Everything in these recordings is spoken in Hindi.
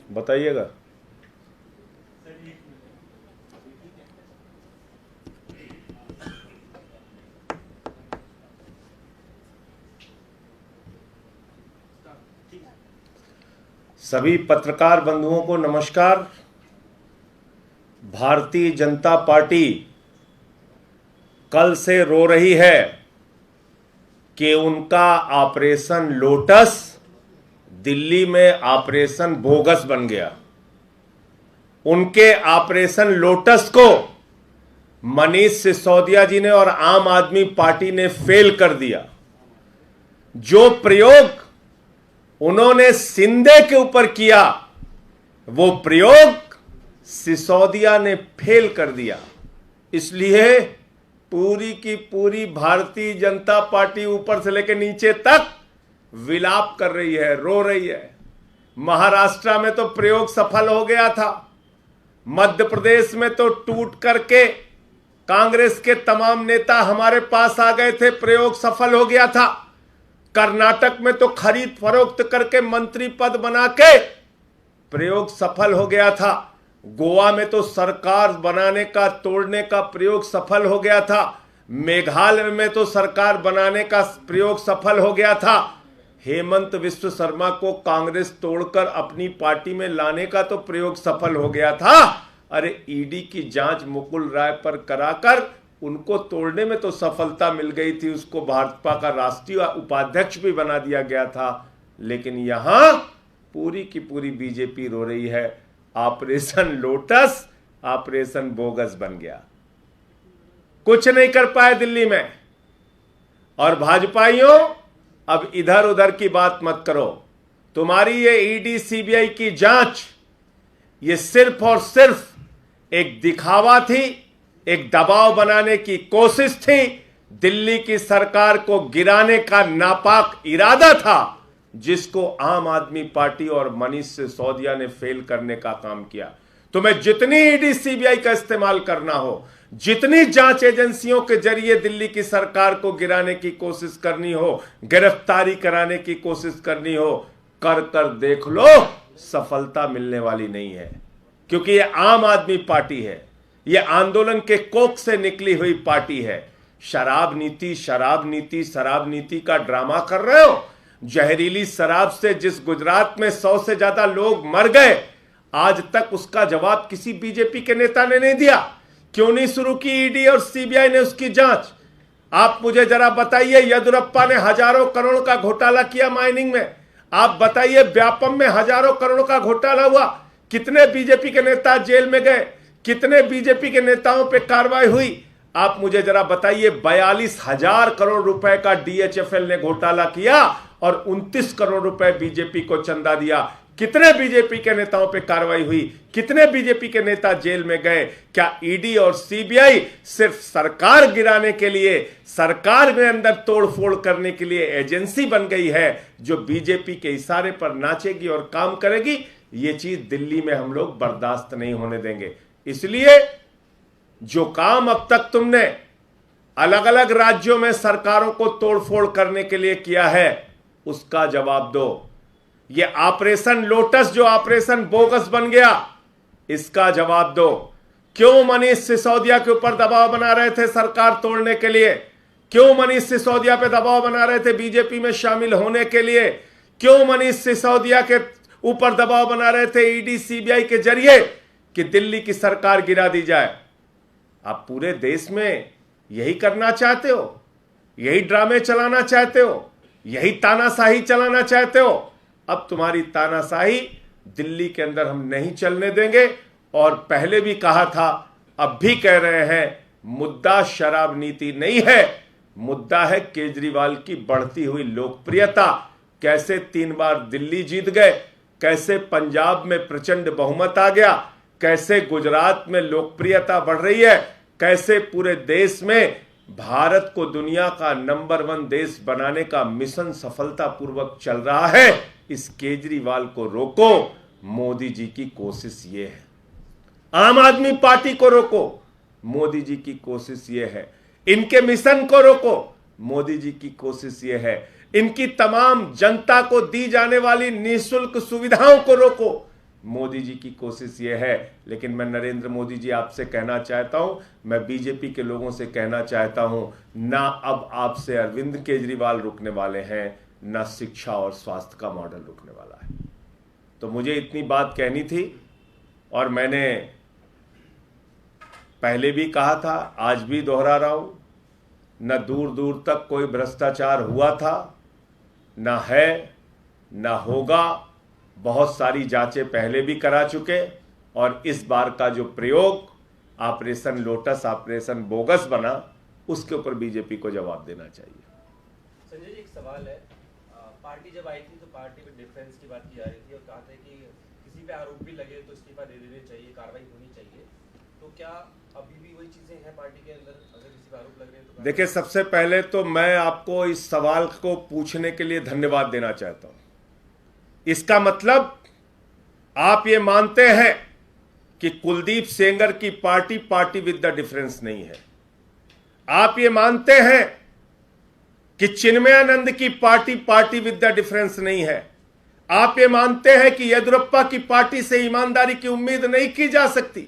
बताइएगा। सभी पत्रकार बंधुओं को नमस्कार। भारतीय जनता पार्टी कल से रो रही है कि उनका ऑपरेशन लोटस दिल्ली में ऑपरेशन बोगस बन गया। उनके ऑपरेशन लोटस को मनीष सिसोदिया जी ने और आम आदमी पार्टी ने फेल कर दिया। जो प्रयोग उन्होंने शिंदे के ऊपर किया, वो प्रयोग सिसोदिया ने फेल कर दिया। इसलिए पूरी की पूरी भारतीय जनता पार्टी ऊपर से लेकर नीचे तक विलाप कर रही है, रो रही है। महाराष्ट्र में तो प्रयोग सफल हो गया था, मध्य प्रदेश में तो टूट करके कांग्रेस के तमाम नेता हमारे पास आ गए थे, प्रयोग सफल हो गया था। कर्नाटक में तो खरीद फरोख्त करके मंत्री पद बना के प्रयोग सफल हो गया था। गोवा में तो सरकार बनाने का तोड़ने का प्रयोग सफल हो गया था। मेघालय में तो सरकार बनाने का प्रयोग सफल हो गया था। हेमंत विश्व शर्मा को कांग्रेस तोड़कर अपनी पार्टी में लाने का तो प्रयोग सफल हो गया था। अरे ईडी की जांच मुकुल राय पर कराकर उनको तोड़ने में तो सफलता मिल गई थी, उसको भाजपा का राष्ट्रीय उपाध्यक्ष भी बना दिया गया था। लेकिन यहां पूरी की पूरी बीजेपी रो रही है, ऑपरेशन लोटस ऑपरेशन बोगस बन गया, कुछ नहीं कर पाए दिल्ली में। और भाजपाइयों, अब इधर उधर की बात मत करो। तुम्हारी ये ईडी सीबीआई की जांच ये सिर्फ और सिर्फ एक दिखावा थी, एक दबाव बनाने की कोशिश थी, दिल्ली की सरकार को गिराने का नापाक इरादा था, जिसको आम आदमी पार्टी और मनीष सिसोदिया ने फेल करने का काम किया। तुम्हें जितनी ईडी सीबीआई का इस्तेमाल करना हो, जितनी जांच एजेंसियों के जरिए दिल्ली की सरकार को गिराने की कोशिश करनी हो, गिरफ्तारी कराने की कोशिश करनी हो, कर कर देख लो, सफलता मिलने वाली नहीं है। क्योंकि यह आम आदमी पार्टी है, यह आंदोलन के कोख से निकली हुई पार्टी है। शराब नीति शराब नीति शराब नीति का ड्रामा कर रहे हो। जहरीली शराब से जिस गुजरात में 100 से ज्यादा लोग मर गए, आज तक उसका जवाब किसी बीजेपी के नेता ने नहीं दिया। क्यों नहीं शुरू की ईडी और सीबीआई ने उसकी जांच? आप मुझे जरा बताइए, येदियुरप्पा ने हजारों करोड़ का घोटाला किया माइनिंग में। आप बताइए, व्यापम में हजारों करोड़ का घोटाला हुआ, कितने बीजेपी के नेता जेल में गए, कितने बीजेपी के नेताओं पे कार्रवाई हुई? आप मुझे जरा बताइए, 42,000 करोड़ रुपए का डीएचएफएल ने घोटाला किया और 29 करोड़ रुपए बीजेपी को चंदा दिया। कितने बीजेपी के नेताओं पे कार्रवाई हुई, कितने बीजेपी के नेता जेल में गए? क्या ईडी और सीबीआई सिर्फ सरकार गिराने के लिए, सरकार में अंदर तोड़फोड़ करने के लिए एजेंसी बन गई है, जो बीजेपी के इशारे पर नाचेगी और काम करेगी? ये चीज दिल्ली में हम लोग बर्दाश्त नहीं होने देंगे। इसलिए जो काम अब तक तुमने अलग अलग राज्यों में सरकारों को तोड़फोड़ करने के लिए किया है, उसका जवाब दो। ये ऑपरेशन लोटस जो ऑपरेशन बोगस बन गया, इसका जवाब दो। क्यों मनीष सिसोदिया के ऊपर दबाव बना रहे थे सरकार तोड़ने के लिए? क्यों मनीष सिसोदिया पे दबाव बना रहे थे बीजेपी में शामिल होने के लिए? क्यों मनीष सिसोदिया के ऊपर दबाव बना रहे थे ईडी सीबीआई के जरिए कि दिल्ली की सरकार गिरा दी जाए? आप पूरे देश में यही करना चाहते हो, यही ड्रामे चलाना चाहते हो, यही तानाशाही चलाना चाहते हो। अब तुम्हारी तानाशाही दिल्ली के अंदर हम नहीं चलने देंगे। और पहले भी कहा था, अब भी कह रहे हैं, मुद्दा शराब नीति नहीं है, मुद्दा है केजरीवाल की बढ़ती हुई लोकप्रियता। कैसे 3 बार दिल्ली जीत गए, कैसे पंजाब में प्रचंड बहुमत आ गया, कैसे गुजरात में लोकप्रियता बढ़ रही है, कैसे पूरे देश में भारत को दुनिया का नंबर 1 देश बनाने का मिशन सफलतापूर्वक चल रहा है। इस केजरीवाल को रोको, मोदी जी की कोशिश ये है। आम आदमी पार्टी को रोको, मोदी जी की कोशिश ये है। इनके मिशन को रोको, मोदी जी की कोशिश ये है। इनकी तमाम जनता को दी जाने वाली निःशुल्क सुविधाओं को रोको, मोदी जी की कोशिश ये है। लेकिन मैं नरेंद्र मोदी जी आपसे कहना चाहता हूं, मैं बीजेपी के लोगों से कहना चाहता हूं, ना अब आपसे अरविंद केजरीवाल रुकने वाले हैं, ना शिक्षा और स्वास्थ्य का मॉडल रुकने वाला है। तो मुझे इतनी बात कहनी थी, और मैंने पहले भी कहा था, आज भी दोहरा रहा हूं, न दूर दूर तक कोई भ्रष्टाचार हुआ था, न है, न होगा। बहुत सारी जांचें पहले भी करा चुके, और इस बार का जो प्रयोग ऑपरेशन लोटस, ऑपरेशन बोगस बना, उसके ऊपर बीजेपी को जवाब देना चाहिए। संजय जी, एक सवाल है। पार्टी जब आई थी तो पार्टी में डिफरेंस की बात की जा रही थी और कहा था कि किसी पे आरोप भी लगे तो इस्तीफा दे देने चाहिए, कार्रवाई होनी चाहिए। तो क्या अभी भी वही चीजें हैं पार्टी के अंदर? अगर किसी पे आरोप लग रहे हैं तो देखिए, सबसे पहले तो मैं आपको इस सवाल को पूछने के लिए धन्यवाद देना चाहता हूं। इसका मतलब आप ये मानते हैं कि कुलदीप सेंगर की party party with the difference नहीं है। आप ये मानते हैं कि चिन्मयानंद की party party with the difference नहीं है। आप ये मानते हैं कि येदियुरप्पा की पार्टी से ईमानदारी की उम्मीद नहीं की जा सकती।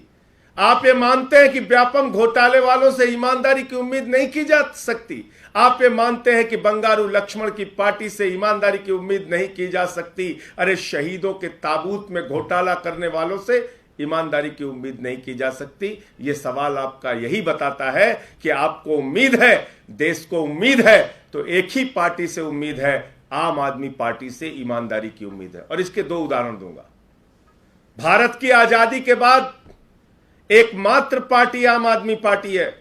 आप ये मानते हैं कि व्यापम घोटाले वालों से ईमानदारी की उम्मीद नहीं की जा सकती। आप ये मानते हैं कि बंगारू लक्ष्मण की पार्टी से ईमानदारी की उम्मीद नहीं की जा सकती। अरे, शहीदों के ताबूत में घोटाला करने वालों से ईमानदारी की उम्मीद नहीं की जा सकती। यह सवाल आपका यही बताता है कि आपको उम्मीद है, देश को उम्मीद है, तो एक ही पार्टी से उम्मीद है, आम आदमी पार्टी से ईमानदारी की उम्मीद है। और इसके 2 उदाहरण दूंगा। भारत की आजादी के बाद एकमात्र पार्टी आम आदमी पार्टी है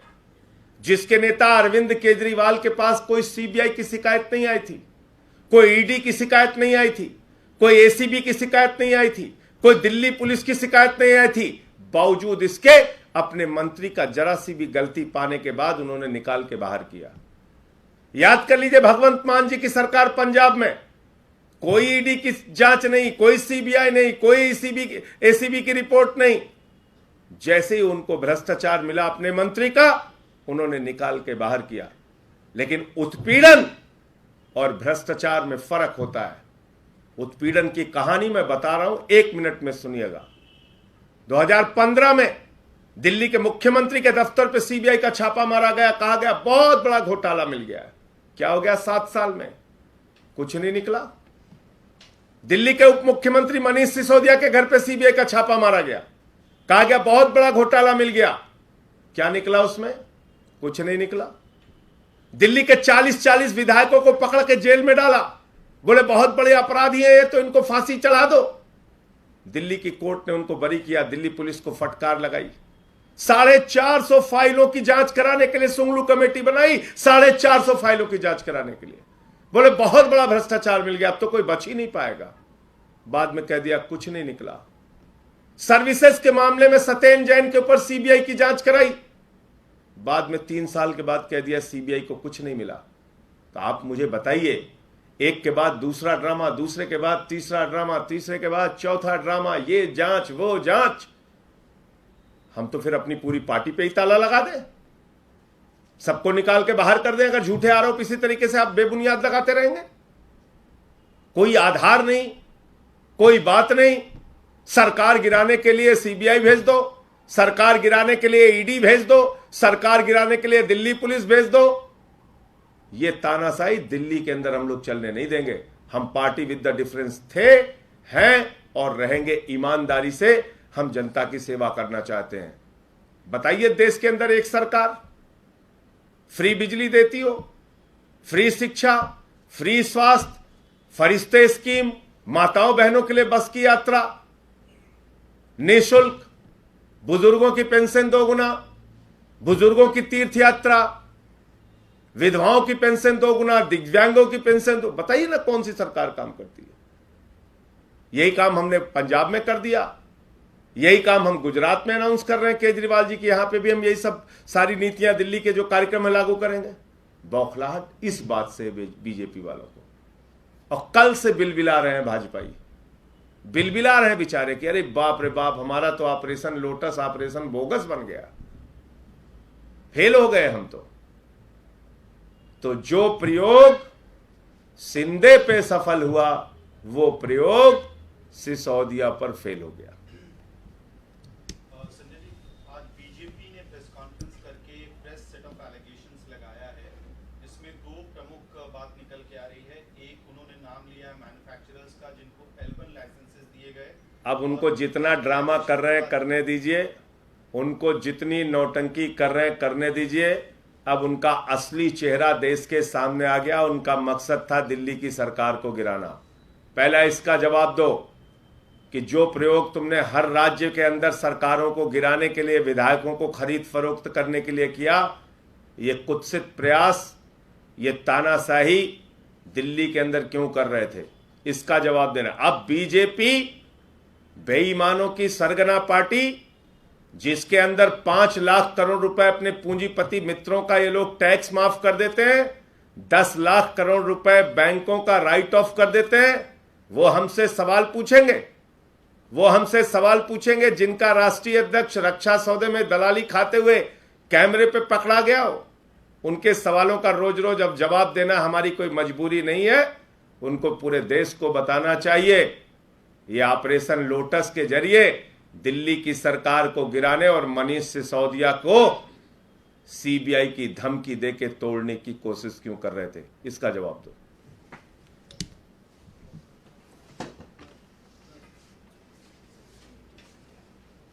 जिसके नेता अरविंद केजरीवाल के पास कोई सीबीआई की शिकायत नहीं आई थी, कोई ईडी की शिकायत नहीं आई थी, कोई एसीबी की शिकायत नहीं आई थी, कोई दिल्ली पुलिस की शिकायत नहीं आई थी। बावजूद इसके अपने मंत्री का जरा सी भी गलती पाने के बाद उन्होंने निकाल के बाहर किया। याद कर लीजिए, भगवंत मान जी की सरकार पंजाब में, कोई ईडी की जांच नहीं, कोई सीबीआई नहीं, कोई एसीबी की रिपोर्ट नहीं। जैसे ही उनको भ्रष्टाचार मिला अपने मंत्री का, उन्होंने निकाल के बाहर किया। लेकिन उत्पीड़न और भ्रष्टाचार में फर्क होता है। उत्पीड़न की कहानी मैं बता रहा हूं, 1 मिनट में सुनिएगा। 2015 में दिल्ली के मुख्यमंत्री के दफ्तर पर सीबीआई का छापा मारा गया, कहा गया बहुत बड़ा घोटाला मिल गया। क्या हो गया? 7 साल में कुछ नहीं निकला। दिल्ली के उप मुख्यमंत्री मनीष सिसोदिया के घर पर सीबीआई का छापा मारा गया, कहा गया बहुत बड़ा घोटाला मिल गया। क्या निकला उसमें? कुछ नहीं निकला। दिल्ली के 40 विधायकों को पकड़ के जेल में डाला, बोले बहुत बड़े अपराधी हैं ये, तो इनको फांसी चढ़ा दो। दिल्ली की कोर्ट ने उनको बरी किया, दिल्ली पुलिस को फटकार लगाई। 450 फाइलों की जांच कराने के लिए सुंगलू कमेटी बनाई, 450 फाइलों की जांच कराने के लिए। बोले बहुत बड़ा भ्रष्टाचार मिल गया, अब तो कोई बच ही नहीं पाएगा। बाद में कह दिया कुछ नहीं निकला। सर्विसेज के मामले में सत्येंद्र जैन के ऊपर सीबीआई की जांच कराई, बाद में 3 साल के बाद कह दिया सीबीआई को कुछ नहीं मिला। तो आप मुझे बताइए, एक के बाद दूसरा ड्रामा, दूसरे के बाद तीसरा ड्रामा, तीसरे के बाद चौथा ड्रामा, ये जांच वो जांच। हम तो फिर अपनी पूरी पार्टी पे ही ताला लगा दें, सबको निकाल के बाहर कर दें अगर झूठे आरोप इसी तरीके से आप बेबुनियाद लगाते रहेंगे। कोई आधार नहीं, कोई बात नहीं। सरकार गिराने के लिए सीबीआई भेज दो, सरकार गिराने के लिए ईडी भेज दो, सरकार गिराने के लिए दिल्ली पुलिस भेज दो। ये तानाशाही दिल्ली के अंदर हम लोग चलने नहीं देंगे। हम पार्टी विद द डिफरेंस थे, हैं और रहेंगे। ईमानदारी से हम जनता की सेवा करना चाहते हैं। बताइए, देश के अंदर एक सरकार फ्री बिजली देती हो, फ्री शिक्षा, फ्री स्वास्थ्य, फरिश्ते स्कीम, माताओं बहनों के लिए बस की यात्रा, निःशुल्क, बुजुर्गों की पेंशन 2 गुना, बुजुर्गों की तीर्थ यात्रा, विधवाओं की पेंशन 2 गुना, दिव्यांगों की पेंशन 2। बताइए ना कौन सी सरकार काम करती है? यही काम हमने पंजाब में कर दिया, यही काम हम गुजरात में अनाउंस कर रहे हैं केजरीवाल जी की, यहां पे भी हम यही सब सारी नीतियां दिल्ली के जो कार्यक्रम है लागू करेंगे। बौखलाहट इस बात से बीजेपी वालों को, और कल से बिलबिला रहे हैं भाजपाई, बिलबिला रहे हैं बेचारे कि अरे बाप रे बाप, हमारा तो ऑपरेशन लोटस, ऑपरेशन बोगस बन गया, फेल हो गए हम तो जो प्रयोग शिंदे पे सफल हुआ, वो प्रयोग सिसोदिया पर फेल हो गया। संजय जी, आज बीजेपी ने प्रेस कॉन्फ्रेंस करके फ्रेश सेट ऑफ एलिगेशंस लगाया है, जिसमें दो प्रमुख बात निकल के आ रही है। एक, उन्होंने नाम लिया मैन्युफैक्चरर्स का जिनको L1 लाइसेंसेस दिए गए। अब उनको जितना ड्रामा कर रहे हैं करने दीजिए, उनको जितनी नौटंकी कर रहे हैं करने दीजिए। अब उनका असली चेहरा देश के सामने आ गया। उनका मकसद था दिल्ली की सरकार को गिराना। पहला इसका जवाब दो कि जो प्रयोग तुमने हर राज्य के अंदर सरकारों को गिराने के लिए, विधायकों को खरीद फरोख्त करने के लिए किया, ये कुत्सित प्रयास, ये तानाशाही दिल्ली के अंदर क्यों कर रहे थे, इसका जवाब देना। अब बीजेपी बेईमानों की सरगना पार्टी, जिसके अंदर 5 लाख करोड़ रुपए अपने पूंजीपति मित्रों का ये लोग टैक्स माफ कर देते हैं, 10 लाख करोड़ रुपए बैंकों का राइट ऑफ कर देते हैं, वो हमसे सवाल पूछेंगे। वो हमसे सवाल पूछेंगे जिनका राष्ट्रीय अध्यक्ष रक्षा सौदे में दलाली खाते हुए कैमरे पे पकड़ा गया हो। उनके सवालों का रोज रोज अब जवाब देना हमारी कोई मजबूरी नहीं है। उनको पूरे देश को बताना चाहिए ये ऑपरेशन लोटस के जरिए दिल्ली की सरकार को गिराने और मनीष सिसोदिया को सीबीआई की धमकी देके तोड़ने की कोशिश क्यों कर रहे थे, इसका जवाब दो।